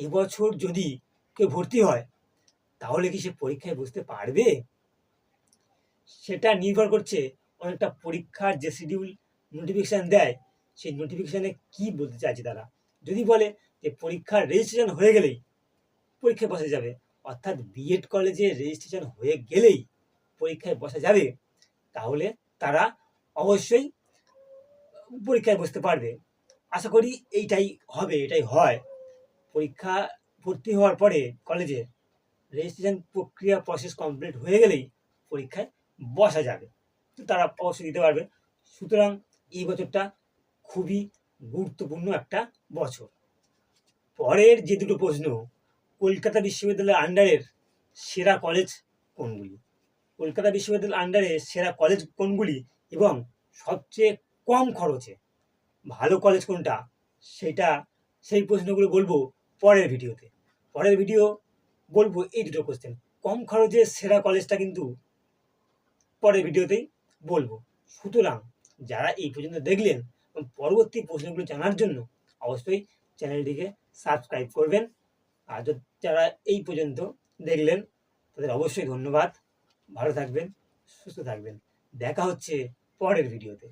এবছর যদি কেউ ভর্তি হয় তাহলে কি সে পরীক্ষায় বসতে পারবে? সেটা নির্ভর করছে অনেকটা পরীক্ষার যে শিডিউল নোটিফিকেশান দেয়, সেই নোটিফিকেশানে কী বলতে চাইছে তারা। যদি বলে যে পরীক্ষার রেজিস্ট্রেশন হয়ে গেলেই পরীক্ষায় বসা যাবে, অর্থাৎ বিএড কলেজে রেজিস্ট্রেশন হয়ে গেলেই পরীক্ষায় বসা যাবে, তাহলে তারা অবশ্যই পরীক্ষায় বসতে পারবে। আশা করি এইটাই হবে, এটাই হয়। পরীক্ষা ভর্তি হওয়ার পরে কলেজে রেজিস্ট্রেশন প্রক্রিয়া প্রসেস কমপ্লিট হয়ে গেলেই পরীক্ষায় বসা যাবে, তো তারা অবশ্যই দিতে পারবে। সুতরাং এই বছরটা খুবই গুরুত্বপূর্ণ একটা বছর। পরের যে দুটো প্রশ্ন, কলকাতা বিশ্ববিদ্যালয়ের আন্ডারের সেরা কলেজ কোনগুলি? কলকাতা বিশ্ববিদ্যালয়ের আন্ডারে সেরা কলেজ কোনগুলি এবং সবচেয়ে কম খরচে ভালো কলেজ কোনটা, সেই প্রশ্নগুলো বলবো পরের ভিডিওতে। পরের ভিডিও বলবো এই দুটো কোশ্চেন। কম খরচে সেরা কলেজটা কিন্তু পরের ভিডিওতেই বলবো। সুতরাং যারা এই পর্যন্ত দেখলেন এবং পরবর্তী প্রশ্নগুলো জানার জন্য অবশ্যই চ্যানেলটিকে সাবস্ক্রাইব করবেন। আর যারা এই পর্যন্ত দেখলেন তাদের অবশ্যই ধন্যবাদ। ভালো থাকবেন, সুস্থ থাকবেন। দেখা হচ্ছে পরের ভিডিওতে।